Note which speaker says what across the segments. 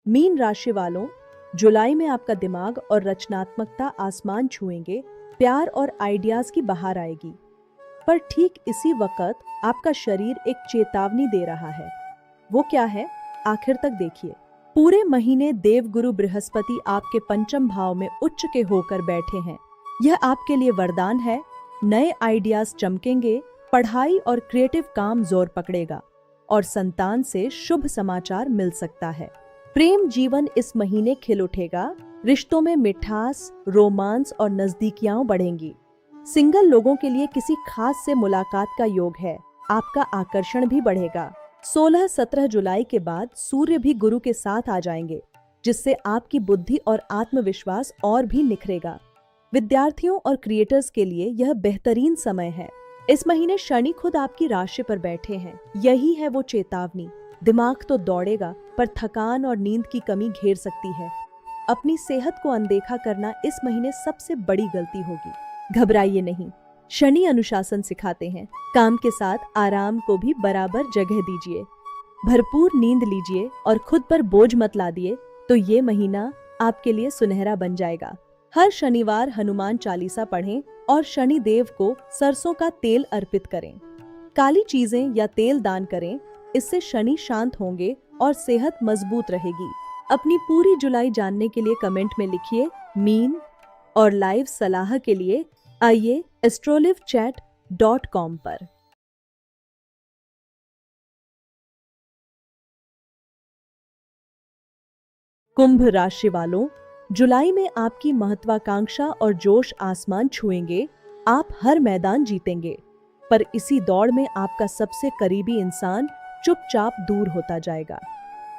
Speaker 1: Mean राशि वालों, जुलाई में आपका दिमाग और रचनात्मकता आसमान छुएंगे, प्यार और आइडियाज की बहार आएगी। पर ठीक इसी वक्त आपका शरीर एक चेतावनी दे रहा है। वो क्या है? आखिर तक देखिए। पूरे महीने देवगुरु बृहस्पति आपके पंचम भाव में उच्च के होकर बैठे हैं। यह आपके लिए वरदान है। नए आइडियाज चमकेंगे, पढ़ाई और क्रिएटिव काम जोर पकड़ेगा और संतान से शुभ समाचार मिल सकता है। प्रेम जीवन इस महीने खिल उठेगा। रिश्तों में मिठास, रोमांस और नजदीकियां बढ़ेंगी। सिंगल लोगों के लिए किसी खास से मुलाकात का योग है। आपका आकर्षण भी बढ़ेगा। 16-17 जुलाई के बाद सूर्य भी गुरु के साथ आ जाएंगे, जिससे आपकी बुद्धि और आत्मविश्वास और भी निखरेगा। विद्यार्थियों और क्रिएटर्स के लिए यह बेहतरीन समय है। इस महीने शनि खुद आपकी राशि पर बैठे हैं। यही है वो चेतावनी। दिमाग तो दौड़ेगा, पर थकान और नींद की कमी घेर सकती है। अपनी सेहत को अनदेखा करना इस महीने सबसे बड़ी गलती होगी। घबराइए नहीं, शनि अनुशासन सिखाते हैं। काम के साथ आराम को भी बराबर जगह दीजिए। भरपूर नींद लीजिए और खुद पर बोझ मत लादिए, तो ये महीना आपके लिए सुनहरा बन जाएगा। हर शनिवार हनुमान चालीसा पढ़ें और शनि देव को सरसों का तेल अर्पित करें। काली चीजें या तेल दान करें, इससे शनि शांत होंगे और सेहत मजबूत रहेगी। अपनी पूरी जुलाई जानने के लिए कमेंट में लिखिए मीन, और लाइव सलाह के लिए आइए astrolivechat.com पर। कुंभ राशि वालों, जुलाई में आपकी महत्वाकांक्षा और जोश आसमान छुएंगे। आप हर मैदान जीतेंगे, पर इसी दौड़ में आपका सबसे करीबी इंसान चुपचाप दूर होता जाएगा।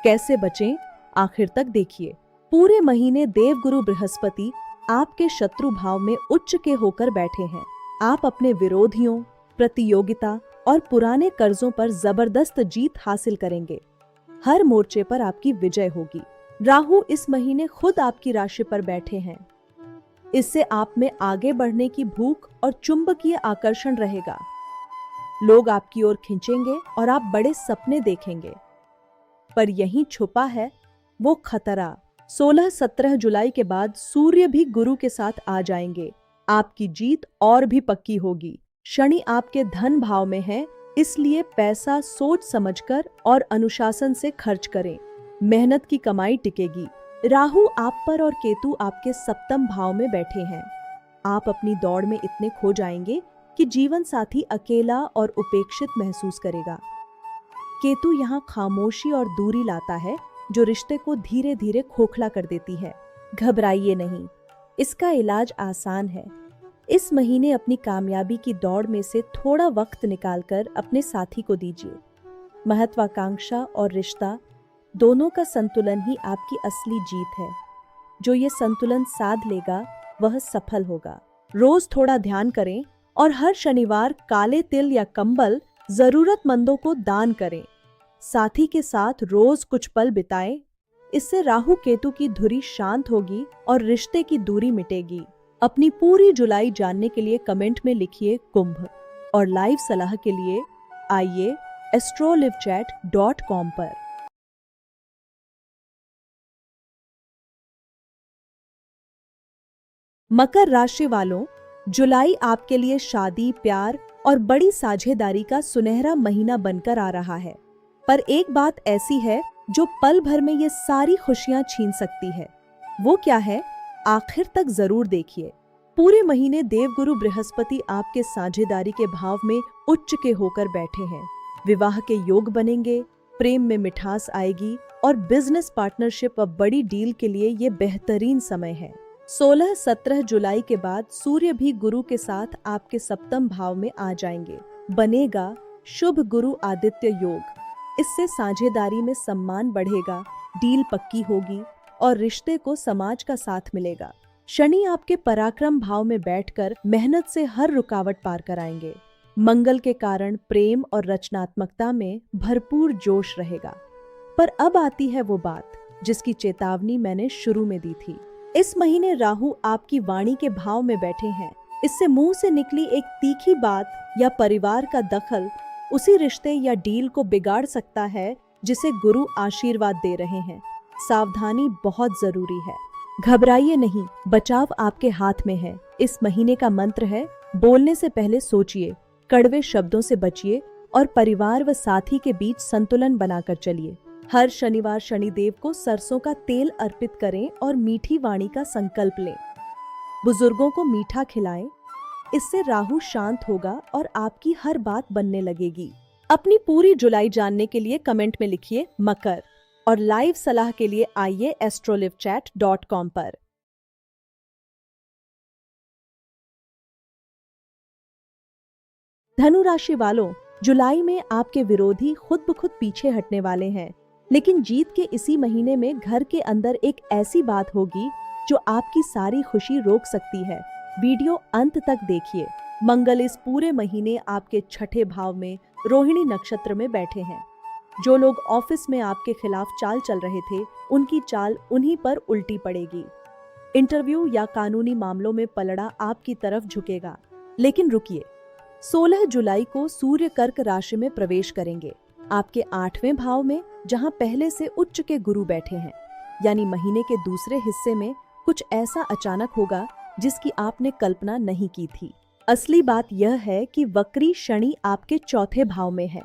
Speaker 1: कैसे बचें? आखिर तक देखिए। पूरे महीने देवगुरु बृहस्पति आपके शत्रु भाव में उच्च के होकर बैठे हैं। आप अपने विरोधियों, प्रतियोगिता और पुराने कर्जों पर जबरदस्त जीत हासिल करेंगे। हर मोर्चे पर आपकी विजय होगी। राहु इस महीने खुद आपकी राशि पर बैठे हैं। इससे आप में आगे बढ़ने की भूख और चुंबकीय आकर्षण रहेगा। लोग आपकी ओर खींचेंगे और आप बड़े सपने देखेंगे। पर यहीं छुपा है वो खतरा। 16-17 जुलाई के बाद सूर्य भी गुरु के साथ आ जाएंगे। आपकी जीत और भी पक्की होगी। शनि आपके धन भाव में है, इसलिए पैसा सोच समझकर और अनुशासन से खर्च करें। मेहनत की कमाई टिकेगी। राहु आप पर और केतु आपके सप्तम भाव में बैठे हैं। आप अपनी दौड़ में इतने खो जाएंगे कि जीवन साथी अकेला और उपेक्षित महसूस करेगा। केतु यहाँ खामोशी और दूरी लाता है, जो रिश्ते को धीरे धीरे खोखला कर देती है। घबराइए नहीं, इसका इलाज आसान है। इस महीने अपनी कामयाबी की दौड़ में से थोड़ा वक्त निकालकर अपने साथी को दीजिए। महत्वाकांक्षा और रिश्ता दोनों का संतुलन ही आपकी असली जीत है। जो ये संतुलन साध लेगा वह सफल होगा। रोज थोड़ा ध्यान करें और हर शनिवार काले तिल या कंबल जरूरतमंदों को दान करें। साथी के साथ रोज कुछ पल बिताएं। इससे राहु केतु की धुरी शांत होगी और रिश्ते की दूरी मिटेगी। अपनी पूरी जुलाई जानने के लिए कमेंट में लिखिए कुंभ, और लाइव सलाह के लिए आइए astrolivechat.com पर। मकर राशि वालों, जुलाई आपके लिए शादी, प्यार और बड़ी साझेदारी का सुनहरा महीना बनकर आ रहा है। पर एक बात ऐसी है जो पल भर में ये सारी खुशियां छीन सकती है। वो क्या है? आखिर तक जरूर देखिए। पूरे महीने देवगुरु बृहस्पति आपके साझेदारी के भाव में उच्च के होकर बैठे हैं। विवाह के योग बनेंगे, प्रेम में मिठास आएगी और बिजनेस पार्टनरशिप व बड़ी डील के लिए ये बेहतरीन समय है। 16-17 जुलाई के बाद सूर्य भी गुरु के साथ आपके सप्तम भाव में आ जाएंगे। बनेगा शुभ गुरु आदित्य योग। इससे साझेदारी में सम्मान बढ़ेगा, डील पक्की होगी और रिश्ते को समाज का साथ मिलेगा। शनि आपके पराक्रम भाव में बैठकर मेहनत से हर रुकावट पार कराएंगे। मंगल के कारण प्रेम और रचनात्मकता में भरपूर जोश रहेगा। पर अब आती है वो बात जिसकी चेतावनी मैंने शुरू में दी थी। इस महीने राहु आपकी वाणी के भाव में बैठे हैं। इससे मुंह से निकली एक तीखी बात या परिवार का दखल उसी रिश्ते या डील को बिगाड़ सकता है जिसे गुरु आशीर्वाद दे रहे हैं। सावधानी बहुत जरूरी है। घबराइए नहीं, बचाव आपके हाथ में है। इस महीने का मंत्र है, बोलने से पहले सोचिए, कड़वे शब्दों से बचिए और परिवार व साथी के बीच संतुलन बनाकर चलिए। हर शनिवार शनिदेव को सरसों का तेल अर्पित करें और मीठी वाणी का संकल्प लें। बुजुर्गों को मीठा खिलाएं, इससे राहु शांत होगा और आपकी हर बात बनने लगेगी। अपनी पूरी जुलाई जानने के लिए कमेंट में लिखिए मकर और लाइव सलाह के लिए आइए astrolivechat.com पर। धनु राशि वालों, जुलाई में आपके विरोधी खुद ब खुद पीछे हटने वाले हैं, लेकिन जीत के इसी महीने में घर के अंदर एक ऐसी बात होगी जो आपकी सारी खुशी रोक सकती है। वीडियो अंत तक देखिए। मंगल इस पूरे महीने आपके छठे भाव में रोहिणी नक्षत्र में बैठे हैं। जो लोग ऑफिस में आपके खिलाफ चाल चल रहे थे, उनकी चाल उन्हीं पर उल्टी पड़ेगी। इंटरव्यू या कानूनी मामलों में पलड़ा आपकी तरफ झुकेगा। लेकिन रुकिए, 16 जुलाई को सूर्य कर्क राशि में प्रवेश करेंगे, आपके 8वें भाव में, जहां पहले से उच्च के गुरु बैठे हैं। यानी महीने के दूसरे हिस्से में कुछ ऐसा अचानक होगा जिसकी आपने कल्पना नहीं की थी। असली बात यह है कि वक्री शनि आपके चौथे भाव में है।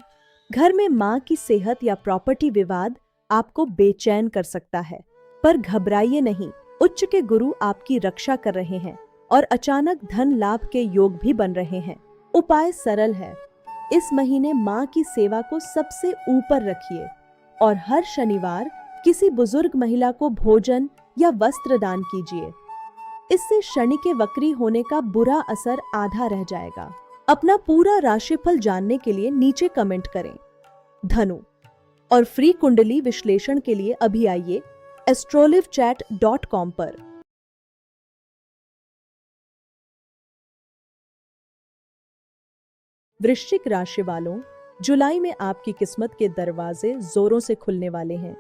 Speaker 1: घर में मां की सेहत या प्रॉपर्टी विवाद आपको बेचैन कर सकता है, पर घबराइए नहीं, उच्च के गुरु आपकी रक्षा कर रहे हैं और अचानक धन लाभ के योग भी बन रहे हैं। उपाय सरल है, इस महीने मां की सेवा को सबसे ऊपर रखिए और हर शनिवार किसी बुजुर्ग महिला को भोजन या वस्त्र दान कीजिए। इससे शनि के वक्री होने का बुरा असर आधा रह जाएगा। अपना पूरा राशिफल जानने के लिए नीचे कमेंट करें धनु और फ्री कुंडली विश्लेषण के लिए अभी आइए astrolivechat.com पर। वृश्चिक राशि वालों, जुलाई में आपकी किस्मत के दरवाजे जोरों से खुलने वाले हैं,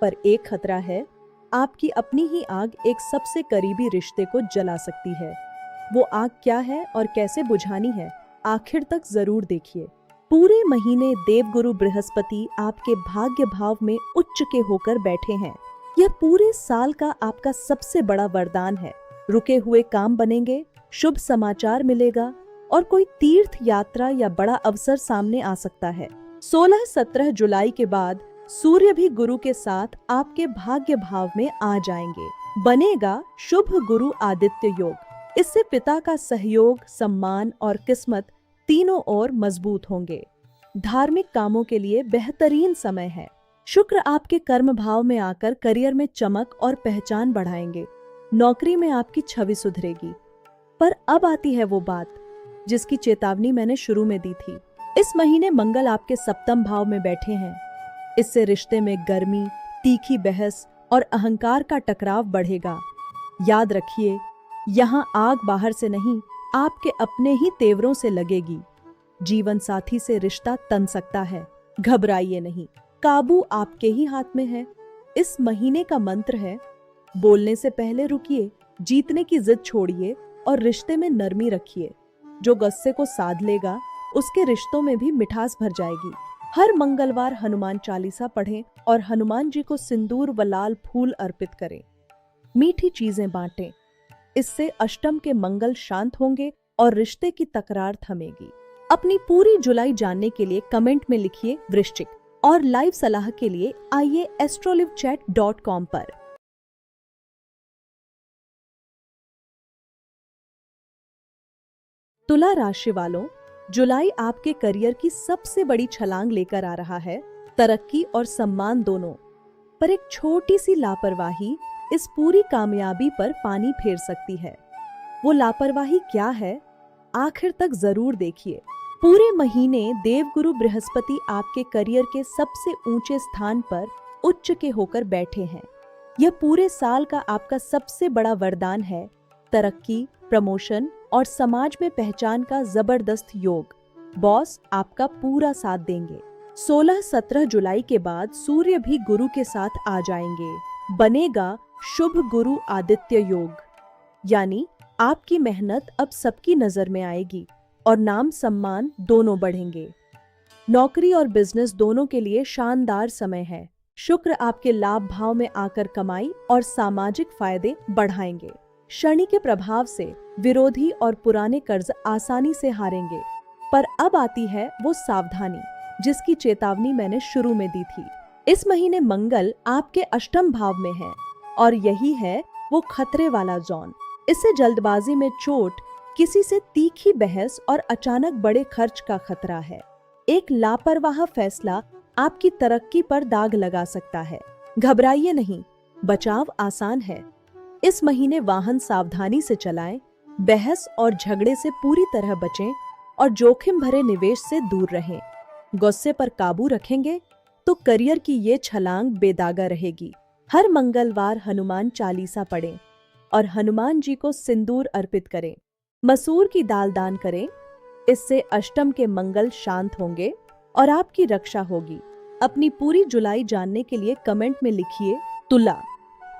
Speaker 1: पर एक खतरा है, आपकी अपनी ही आग एक सबसे करीबी रिश्ते को जला सकती है। वो आग क्या है और कैसे बुझानी है, आखिर तक जरूर देखिए। पूरे महीने देवगुरु बृहस्पति आपके भाग्य भाव में उच्च के होकर बैठे हैं। यह पूरे साल का आपका सबसे बड़ा वरदान है। रुके हुए काम बनेंगे, शुभ समाचार मिलेगा और कोई तीर्थ यात्रा या बड़ा अवसर सामने आ सकता है। 16-17 जुलाई के बाद सूर्य भी गुरु के साथ आपके भाग्य भाव में आ जाएंगे। बनेगा शुभ गुरु आदित्य योग। इससे पिता का सहयोग, सम्मान और किस्मत तीनों ओर मजबूत होंगे। धार्मिक कामों के लिए बेहतरीन समय है। शुक्र आपके कर्म भाव में आकर करियर में चमक और पहचान बढ़ाएंगे। नौकरी में आपकी छवि सुधरेगी। पर अब आती है वो बात जिसकी चेतावनी मैंने शुरू में दी थी। इस महीने मंगल आपके सप्तम भाव में बैठे हैं। इससे रिश्ते में गर्मी, तीखी बहस और अहंकार का टकराव बढ़ेगा। याद रखिए, यहाँ आग बाहर से नहीं, आपके अपने ही तेवरों से लगेगी। जीवन साथी से रिश्ता तन सकता है। घबराइए नहीं, काबू आपके ही हाथ में है। इस महीने का मंत्र है, बोलने से पहले रुकिए, जीतने की जिद छोड़िए और रिश्ते में नरमी रखिए। जो गुस्से को साध लेगा, उसके रिश्तों में भी मिठास भर जाएगी। हर मंगलवार हनुमान चालीसा पढ़ें और हनुमान जी को सिंदूर व लाल फूल अर्पित करें। मीठी चीजें बांटें, इससे अष्टम के मंगल शांत होंगे और रिश्ते की तकरार थमेगी। अपनी पूरी जुलाई जानने के लिए कमेंट में लिखिए वृश्चिक और लाइव सलाह के लिए आइए astrolivechat.com पर। तुला राशि वालों, जुलाई आपके करियर की सबसे बड़ी छलांग लेकर आ रहा है, तरक्की और सम्मान दोनों। पर एक छोटी सी लापरवाही इस पूरी कामयाबी पर पानी फेर सकती है। वो लापरवाही क्या है, आखिर तक जरूर देखिए। पूरे महीने देवगुरु बृहस्पति आपके करियर के सबसे ऊंचे स्थान पर उच्च के होकर बैठे हैं। यह पूरे साल का आपका सबसे बड़ा वरदान है। तरक्की, प्रमोशन और समाज में पहचान का जबरदस्त योग। बॉस आपका पूरा साथ देंगे। 16-17 जुलाई के बाद सूर्य भी गुरु के साथ आ जाएंगे। बनेगा शुभ गुरु आदित्य योग। यानी आपकी मेहनत अब सबकी नजर में आएगी और नाम सम्मान दोनों बढ़ेंगे। नौकरी और बिजनेस दोनों के लिए शानदार समय है। शुक्र आपके लाभ भाव में आकर कमाई और सामाजिक फायदे बढ़ाएंगे। शनि के प्रभाव से विरोधी और पुराने कर्ज आसानी से हारेंगे। पर अब आती है वो सावधानी जिसकी चेतावनी मैंने शुरू में दी थी। इस महीने मंगल आपके अष्टम भाव में है और यही है वो खतरे वाला जोन। इससे जल्दबाजी में चोट, किसी से तीखी बहस और अचानक बड़े खर्च का खतरा है। एक लापरवाह फैसला आपकी तरक्की पर दाग लगा सकता है। घबराइए नहीं, बचाव आसान है। इस महीने वाहन सावधानी से चलाएं, बहस और झगड़े से पूरी तरह बचें और जोखिम भरे निवेश से दूर रहें। गुस्से पर काबू रखेंगे तो करियर की ये छलांग बेदागा रहेगी। हर मंगलवार हनुमान चालीसा पढ़ें और हनुमान जी को सिंदूर अर्पित करें। मसूर की दाल दान करें, इससे अष्टम के मंगल शांत होंगे और आपकी रक्षा होगी। अपनी पूरी जुलाई जानने के लिए कमेंट में लिखिए तुला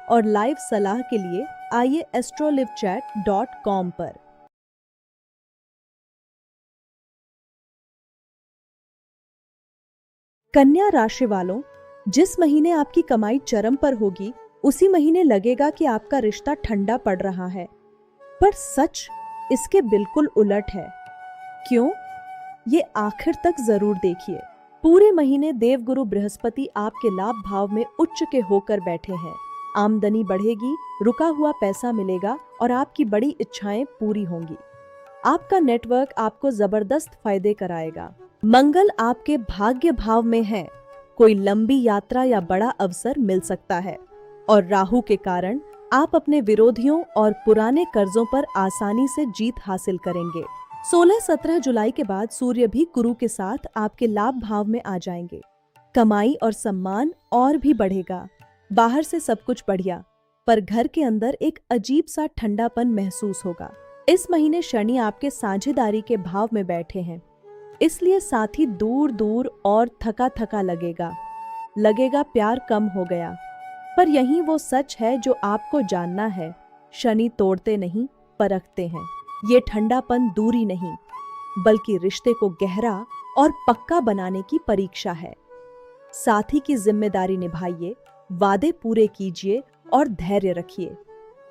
Speaker 1: और लाइव सलाह के लिए आइए astrolivechat.com पर। कन्या राशि वालों, जिस महीने आपकी कमाई चरम पर होगी उसी महीने लगेगा कि आपका रिश्ता ठंडा पड़ रहा है, पर सच इसके बिल्कुल उलट है। क्यों? ये आखिर तक जरूर देखिए। पूरे महीने देवगुरु बृहस्पति आपके लाभ भाव में उच्च के होकर बैठे हैं। आमदनी बढ़ेगी, रुका हुआ पैसा मिलेगा और आपकी बड़ी इच्छाएं पूरी होंगी। आपका नेटवर्क आपको जबरदस्त फायदे कराएगा। मंगल आपके भाग्य भाव में है, कोई लंबी यात्रा या बड़ा अवसर मिल सकता है। और राहु के कारण आप अपने विरोधियों और पुराने कर्जों पर आसानी से जीत हासिल करेंगे। 16-17 जुलाई के बाद सूर्य भी गुरु के साथ आपके लाभ भाव में आ जाएंगे। कमाई और सम्मान और भी बढ़ेगा। बाहर से सब कुछ बढ़िया, पर घर के अंदर एक अजीब सा ठंडापन महसूस होगा। इस महीने शनि आपके साझेदारी के भाव में बैठे हैं, इसलिए साथी दूर दूर और थका थका लगेगा प्यार कम हो गया। पर यही वो सच है जो आपको जानना है। शनि तोड़ते नहीं, परखते हैं। ये ठंडापन दूरी नहीं, बल्कि रिश्ते को गहरा और पक्का बनाने की परीक्षा है। साथी की जिम्मेदारी निभाइए, वादे पूरे कीजिए और धैर्य रखिए।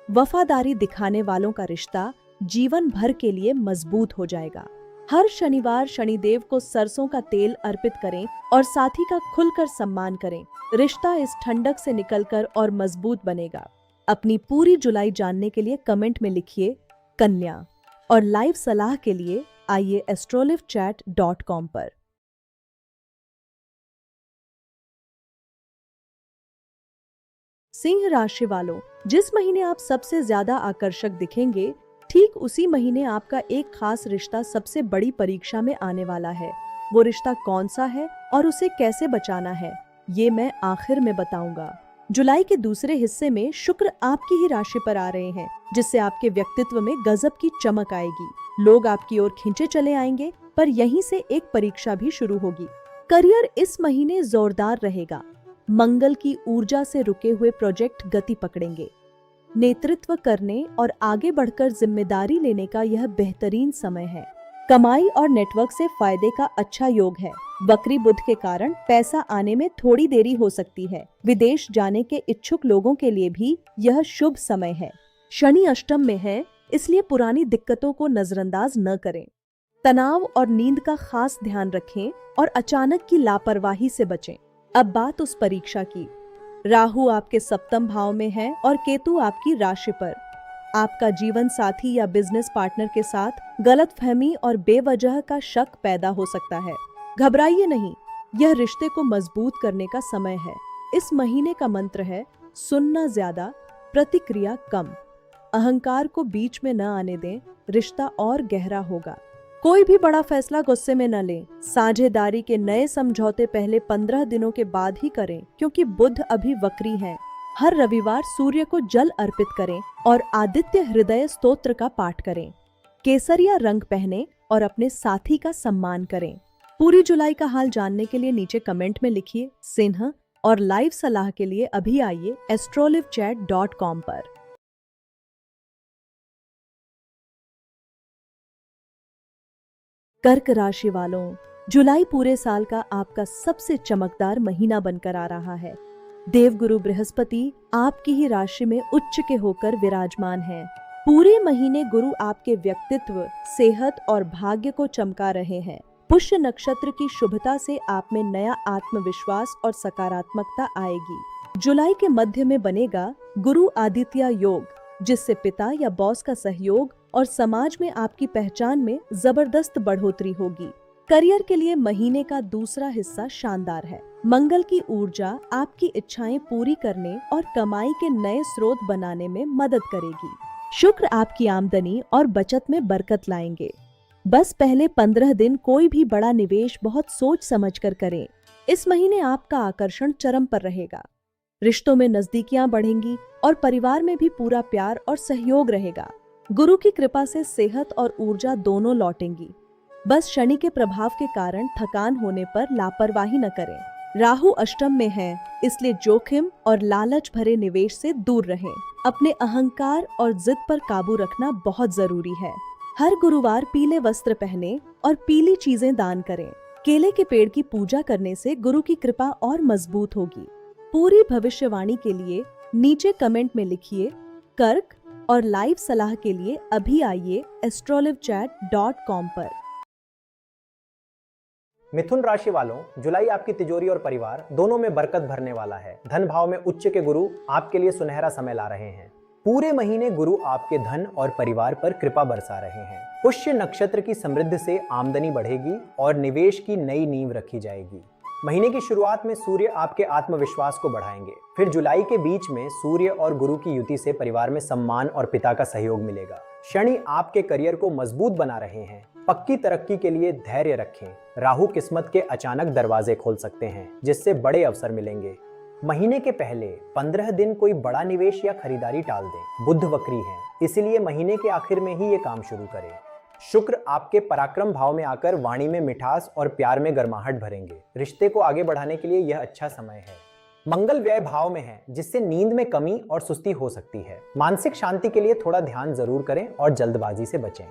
Speaker 1: वफादारी दिखाने वालों का रिश्ता जीवन भर के लिए मजबूत हो जाएगा। हर शनिवार शनिदेव को सरसों का तेल अर्पित करें और साथी का खुलकर सम्मान करें। रिश्ता इस ठंडक से निकलकर और मजबूत बनेगा। अपनी पूरी जुलाई जानने के लिए कमेंट में लिखिए कन्या और लाइव सलाह के लिए आइए astrolivechat.com पर। सिंह राशि वालों, जिस महीने आप सबसे ज्यादा आकर्षक दिखेंगे, ठीक उसी महीने आपका एक खास रिश्ता सबसे बड़ी परीक्षा में आने वाला है। वो रिश्ता कौन सा है और उसे कैसे बचाना है, ये मैं आखिर में बताऊंगा। जुलाई के दूसरे हिस्से में शुक्र आपकी ही राशि पर आ रहे हैं, जिससे आपके व्यक्तित्व में गजब की चमक आएगी। लोग आपकी ओर खींचे चले आएंगे, पर यहीं से एक परीक्षा भी शुरू होगी। करियर इस महीने जोरदार रहेगा। मंगल की ऊर्जा से रुके हुए प्रोजेक्ट गति पकड़ेंगे। नेतृत्व करने और आगे बढ़कर जिम्मेदारी लेने का यह बेहतरीन समय है। कमाई और नेटवर्क से फायदे का अच्छा योग है। वक्री बुध के कारण पैसा आने में थोड़ी देरी हो सकती है। विदेश जाने के इच्छुक लोगों के लिए भी यह शुभ समय है। शनि अष्टम में है, इसलिए पुरानी दिक्कतों को नजरअंदाज न करें। तनाव और नींद का खास ध्यान रखें और अचानक की लापरवाही से बचें। अब बात उस परीक्षा की। राहु आपके सप्तम भाव में है और केतु आपकी राशि पर। आपका जीवन साथी या बिजनेस पार्टनर के साथ गलतफहमी और बेवजह का शक पैदा हो सकता है। घबराइए नहीं, यह रिश्ते को मजबूत करने का समय है। इस महीने का मंत्र है सुनना ज्यादा, प्रतिक्रिया कम। अहंकार को बीच में न आने दें, रिश्ता और गहरा होगा। कोई भी बड़ा फैसला गुस्से में न लें। साझेदारी के नए समझौते पहले 15 दिनों के बाद ही करें, क्योंकि बुध अभी वक्री हैं। हर रविवार सूर्य को जल अर्पित करें और आदित्य हृदय स्तोत्र का पाठ करें। केसरिया रंग पहने और अपने साथी का सम्मान करें। पूरी जुलाई का हाल जानने के लिए नीचे कमेंट में लिखिए सिंह और लाइव सलाह के लिए अभी आइए astrolivechat.com पर। कर्क राशि वालों, जुलाई पूरे साल का आपका सबसे चमकदार महीना बनकर आ रहा है। देवगुरु बृहस्पति आपकी ही राशि में उच्च के होकर विराजमान हैं। पूरे महीने गुरु आपके व्यक्तित्व, सेहत और भाग्य को चमका रहे हैं। पुष्य नक्षत्र की शुभता से आप में नया आत्मविश्वास और सकारात्मकता आएगी। जुलाई के मध्य में बनेगा गुरु आदित्य योग, जिससे पिता या बॉस का सहयोग और समाज में आपकी पहचान में जबरदस्त बढ़ोतरी होगी। करियर के लिए महीने का दूसरा हिस्सा शानदार है। मंगल की ऊर्जा आपकी इच्छाएं पूरी करने और कमाई के नए स्रोत बनाने में मदद करेगी। शुक्र आपकी आमदनी और बचत में बरकत लाएंगे। बस पहले 15 दिन कोई भी बड़ा निवेश बहुत सोच समझकर करें। इस महीने आपका आकर्षण चरम पर रहेगा। रिश्तों में नजदीकियां बढ़ेंगी और परिवार में भी पूरा प्यार और सहयोग रहेगा। गुरु की कृपा से सेहत और ऊर्जा दोनों लौटेंगी। बस शनि के प्रभाव के कारण थकान होने पर लापरवाही न करें। राहु अष्टम में है, इसलिए जोखिम और लालच भरे निवेश से दूर रहें। अपने अहंकार और जिद पर काबू रखना बहुत जरूरी है। हर गुरुवार पीले वस्त्र पहने और पीली चीजें दान करें। केले के पेड़ की पूजा करने से गुरु की कृपा और मजबूत होगी। पूरी भविष्यवाणी के लिए नीचे कमेंट में लिखिए कर्क और लाइव सलाह के लिए अभी आइए astrolivechat.com पर।
Speaker 2: मिथुन राशि वालों, जुलाई आपकी तिजोरी और परिवार दोनों में बरकत भरने वाला है। धन भाव में उच्च के गुरु आपके लिए सुनहरा समय ला रहे हैं। पूरे महीने गुरु आपके धन और परिवार पर कृपा बरसा रहे हैं। पुष्य नक्षत्र की समृद्धि से आमदनी बढ़ेगी और निवेश की नई नींव रखी जाएगी। महीने की शुरुआत में सूर्य आपके आत्मविश्वास को बढ़ाएंगे। फिर जुलाई के बीच में सूर्य और गुरु की युति से परिवार में सम्मान और पिता का सहयोग मिलेगा। शनि आपके करियर को मजबूत बना रहे हैं। पक्की तरक्की के लिए धैर्य रखें। राहु किस्मत के अचानक दरवाजे खोल सकते हैं, जिससे बड़े अवसर मिलेंगे। महीने के पहले 15 दिन कोई बड़ा निवेश या खरीदारी टाल दें। बुध वक्री है, इसलिए महीने के आखिर में ही ये काम शुरू करें। शुक्र आपके पराक्रम भाव में आकर वाणी में मिठास और प्यार में गर्माहट भरेंगे। रिश्ते को आगे बढ़ाने के लिए यह अच्छा समय है। मंगल व्यय भाव में है, जिससे नींद में कमी और सुस्ती हो सकती है। मानसिक शांति के लिए थोड़ा ध्यान जरूर करें और जल्दबाजी से बचें।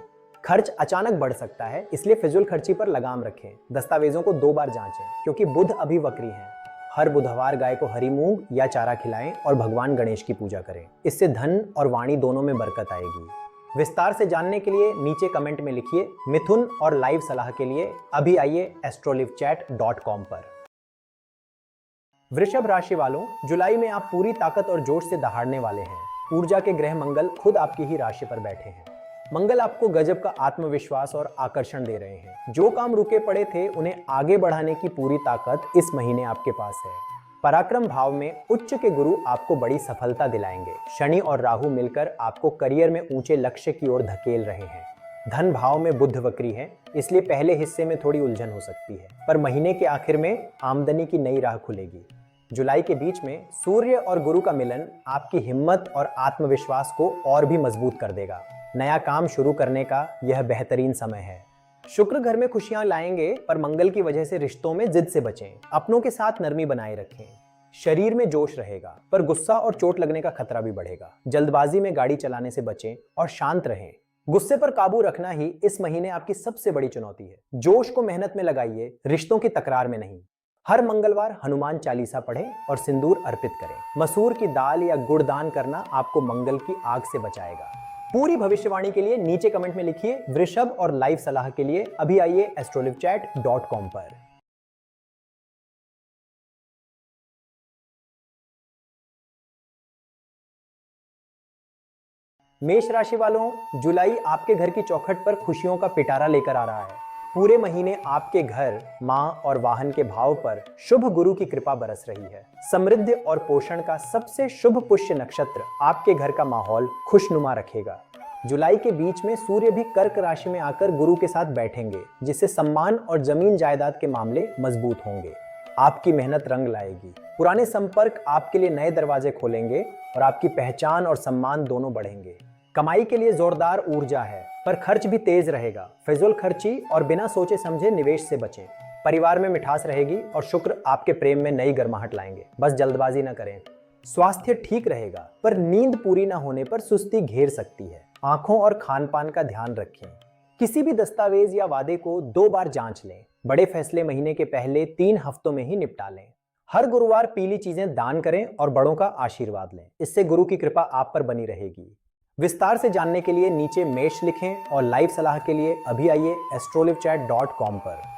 Speaker 2: खर्च अचानक बढ़ सकता है, इसलिए फिजूल खर्ची पर लगाम रखें। दस्तावेजों को 2 बार जांचें, क्योंकि बुध अभी वक्री हैं। हर बुधवार गाय को हरी मूंग या चारा खिलाएं और भगवान गणेश की पूजा करें। इससे धन और वाणी दोनों में बरकत आएगी। विस्तार से जानने के लिए नीचे कमेंट में लिखिए मिथुन और लाइव सलाह के लिए अभी आइए astrolivechat.com पर। वृषभ राशि वालों, जुलाई में आप पूरी ताकत और जोश से दहाड़ने वाले हैं। ऊर्जा के ग्रह मंगल खुद आपकी ही राशि पर बैठे हैं। मंगल आपको गजब का आत्मविश्वास और आकर्षण दे रहे हैं। जो काम रुके पड़े थे उन्हें आगे बढ़ाने की पूरी ताकत इस महीने आपके पास है। पराक्रम भाव में उच्च के गुरु आपको बड़ी सफलता दिलाएंगे। शनि और राहु मिलकर आपको करियर में ऊंचे लक्ष्य की ओर धकेल रहे हैं। धन भाव में बुध वक्री है, इसलिए पहले हिस्से में थोड़ी उलझन हो सकती है, पर महीने के आखिर में आमदनी की नई राह खुलेगी। जुलाई के बीच में सूर्य और गुरु का मिलन आपकी हिम्मत और आत्मविश्वास को और भी मजबूत कर देगा। नया काम शुरू करने का यह बेहतरीन समय है। शुक्र घर में खुशियां लाएंगे, पर मंगल की वजह से रिश्तों में जिद से बचें। अपनों के साथ नरमी बनाए रखें। शरीर में जोश रहेगा, पर गुस्सा और चोट लगने का खतरा भी बढ़ेगा। जल्दबाजी में गाड़ी चलाने से बचें और शांत रहें। गुस्से पर काबू रखना ही इस महीने आपकी सबसे बड़ी चुनौती है। जोश को मेहनत में लगाइए, रिश्तों की तकरार में नहीं। हर मंगलवार हनुमान चालीसा पढ़ें और सिंदूर अर्पित करें। मसूर की दाल या गुड़ दान करना आपको मंगल की आग से बचाएगा। पूरी भविष्यवाणी के लिए नीचे कमेंट में लिखिए वृषभ और लाइव सलाह के लिए अभी आइए astrolivechat.com पर। मेष राशि वालों, जुलाई आपके घर की चौखट पर खुशियों का पिटारा लेकर आ रहा है। पूरे महीने आपके घर, मां और वाहन के भाव पर शुभ गुरु की कृपा बरस रही है। समृद्धि और पोषण का सबसे शुभ पुष्य नक्षत्र आपके घर का माहौल खुशनुमा रखेगा। जुलाई के बीच में सूर्य भी कर्क राशि में आकर गुरु के साथ बैठेंगे, जिससे सम्मान और जमीन जायदाद के मामले मजबूत होंगे। आपकी मेहनत रंग लाएगी। पुराने संपर्क आपके लिए नए दरवाजे खोलेंगे और आपकी पहचान और सम्मान दोनों बढ़ेंगे। कमाई के लिए जोरदार ऊर्जा है, पर खर्च भी तेज रहेगा। फिजूल खर्ची और बिना सोचे समझे निवेश से बचें। परिवार में मिठास रहेगी और शुक्र आपके प्रेम में नई गर्माहट लाएंगे। बस जल्दबाजी न करें। स्वास्थ्य ठीक रहेगा, पर नींद पूरी न होने पर सुस्ती घेर सकती है। आंखों और खान पान का ध्यान रखें। किसी भी दस्तावेज या वादे को 2 बार जांच लें। बड़े फैसले महीने के पहले 3 हफ्तों में ही निपटा लें। हर गुरुवार पीली चीजें दान करें और बड़ों का आशीर्वाद लें। इससे गुरु की कृपा आप पर बनी रहेगी। विस्तार से जानने के लिए नीचे मेष लिखें और लाइव सलाह के लिए अभी आइए astrolivechat.com पर।